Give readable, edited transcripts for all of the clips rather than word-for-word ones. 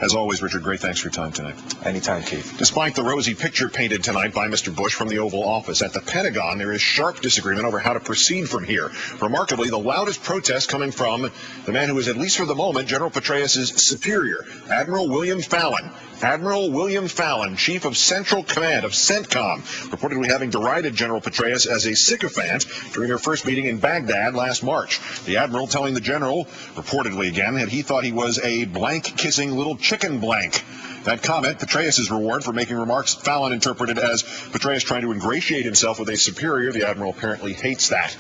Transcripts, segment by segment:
As always, Richard, great thanks for your time tonight. Anytime, Keith. Despite the rosy picture painted tonight by Mr. Bush from the Oval Office, at the Pentagon there is sharp disagreement over how to proceed from here. Remarkably, the loudest protest coming from the man who is, at least for the moment, General Petraeus' superior, Admiral William Fallon. Admiral William Fallon, Chief of Central Command of CENTCOM, reportedly having derided General Petraeus as a sycophant during their first meeting in Baghdad last March. The Admiral telling the General, reportedly again, that he thought he was a blank-kissing little chicken blank. That comment, Petraeus' reward for making remarks Fallon interpreted as Petraeus trying to ingratiate himself with a superior. The Admiral apparently hates that.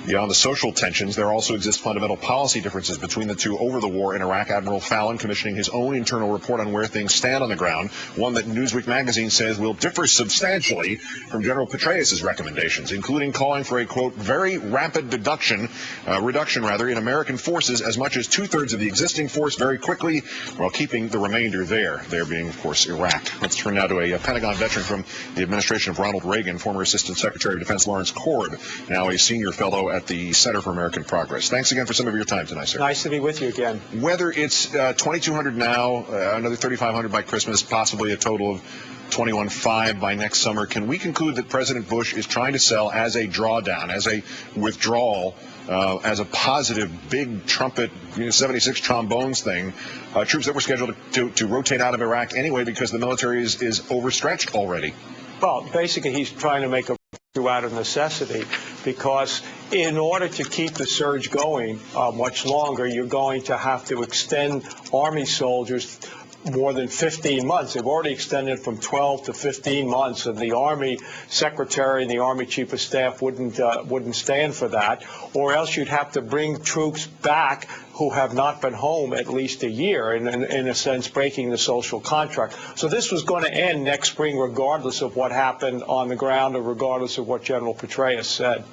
Beyond the social tensions, there also exist fundamental policy differences between the two over the war in Iraq. Admiral Fallon commissioning his own internal report on where things stand on the ground, one that Newsweek magazine says will differ substantially from General Petraeus' recommendations, including calling for a, quote, very rapid reduction in American forces, as much as two-thirds of the existing force very quickly, while keeping the remainder there being, of course, Iraq. Let's turn now to a Pentagon veteran from the administration of Ronald Reagan, former Assistant Secretary of Defense Lawrence Cord, now a senior fellow at the Center for American Progress. Thanks again for some of your time tonight, sir. Nice to be with you again. Whether it's 2,200 now, another 3,500 by Christmas, possibly a total of 21,500 by next summer, can we conclude that President Bush is trying to sell as a drawdown, as a withdrawal, as a positive big trumpet, 76 trombones thing, troops that were scheduled to rotate out of Iraq anyway because the military is overstretched already? Well, basically he's trying to make a out of necessity, because in order to keep the surge going much longer, you're going to have to extend Army soldiers more than 15 months. They've already extended from 12 to 15 months, and the Army Secretary and the Army Chief of Staff wouldn't stand for that, or else you'd have to bring troops back who have not been home at least a year, in a sense breaking the social contract. So this was going to end next spring regardless of what happened on the ground or regardless of what General Petraeus said.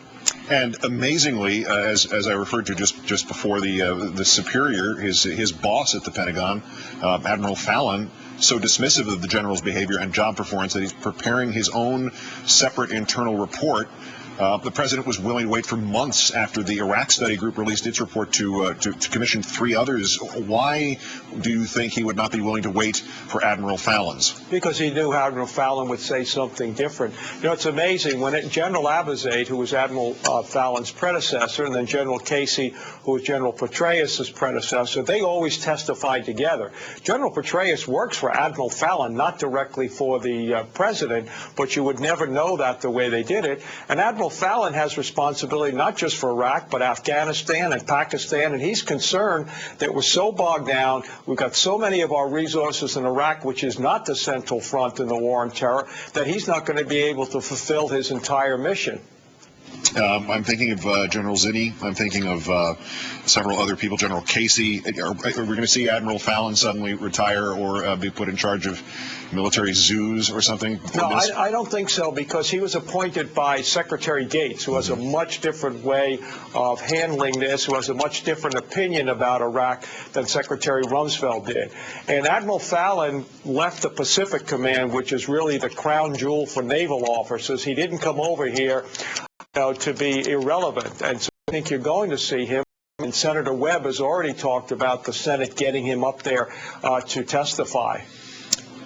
And amazingly, as I referred to just before, the superior, his boss at the Pentagon, Admiral Fallon, so dismissive of the general's behavior and job performance that he's preparing his own separate internal report. The president was willing to wait for months after the Iraq study group released its report to commission 3 others. Why do you think he would not be willing to wait for Admiral Fallon's? Because he knew Admiral Fallon would say something different. You know, it's amazing. When General Abizaid, who was Admiral Fallon's predecessor, and then General Casey, who was General Petraeus' predecessor, they always testified together. General Petraeus works for Admiral Fallon, not directly for the president, but you would never know that the way they did it. And Admiral Fallon has responsibility not just for Iraq, but Afghanistan and Pakistan, and he's concerned that we're so bogged down, we've got so many of our resources in Iraq, which is not the central front in the war on terror, that he's not going to be able to fulfill his entire mission. I'm thinking of General Zinni. I'm thinking of several other people. General Casey. Are we going to see Admiral Fallon suddenly retire or be put in charge of military zoos or something? No, I don't think so, because he was appointed by Secretary Gates, who has a much different way of handling this, who has a much different opinion about Iraq than Secretary Rumsfeld did. And Admiral Fallon left the Pacific Command, which is really the crown jewel for naval officers. He didn't come over here to be irrelevant, and so I think you're going to see him. And Senator Webb has already talked about the Senate getting him up there to testify.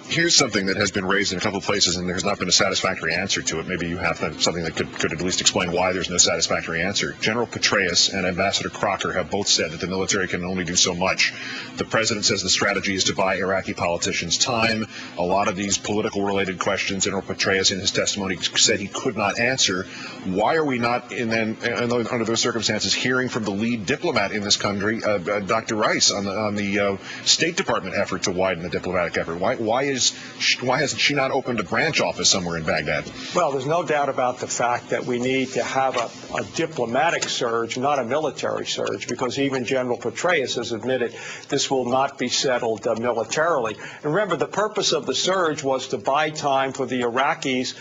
Here's something that has been raised in a couple of places, and there's not been a satisfactory answer to it. Maybe you have something that could at least explain why there's no satisfactory answer. General Petraeus and Ambassador Crocker have both said that the military can only do so much. The president says the strategy is to buy Iraqi politicians time. A lot of these political-related questions, General Petraeus in his testimony said he could not answer. Why are we not, under those circumstances, hearing from the lead diplomat in this country, Dr. Rice, on the State Department effort to widen the diplomatic effort? Why hasn't she not opened a branch office somewhere in Baghdad? Well, there's no doubt about the fact that we need to have a diplomatic surge, not a military surge, because even General Petraeus has admitted this will not be settled militarily. And remember, the purpose of the surge was to buy time for the Iraqis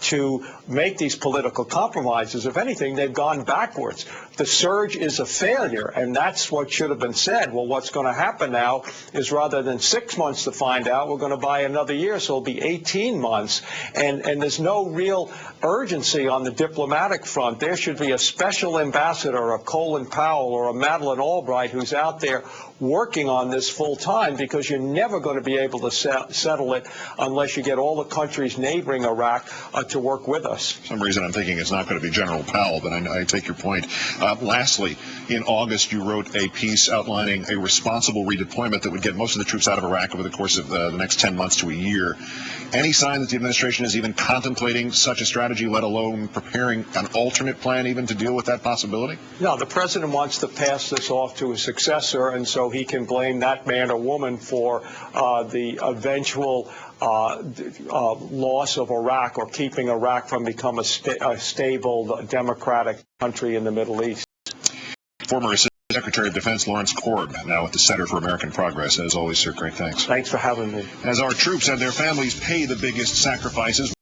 to make these political compromises. If anything, they've gone backwards. The surge is a failure, and that's what should have been said. Well, what's going to happen now is, rather than 6 months to find out, we're going to buy another year, so it'll be 18 months. And there's no real urgency on the diplomatic front. There should be a special ambassador, a Colin Powell or a Madeleine Albright, who's out there working on this full time, because you're never going to be able to settle it unless you get all the countries neighboring Iraq to work with us. For some reason I'm thinking it's not going to be General Powell, but I take your point. Lastly, in August you wrote a piece outlining a responsible redeployment that would get most of the troops out of Iraq over the course of the next 10 months to a year. Any sign that the administration is even contemplating such a strategy, let alone preparing an alternate plan even to deal with that possibility? No, the president wants to pass this off to a successor, and so he can blame that man or woman for the eventual loss of Iraq, or keeping Iraq from becoming a stable, democratic country in the Middle East. Former Assistant Secretary of Defense Lawrence Korb, now at the Center for American Progress. As always, sir, great thanks. Thanks for having me. As our troops and their families pay the biggest sacrifices,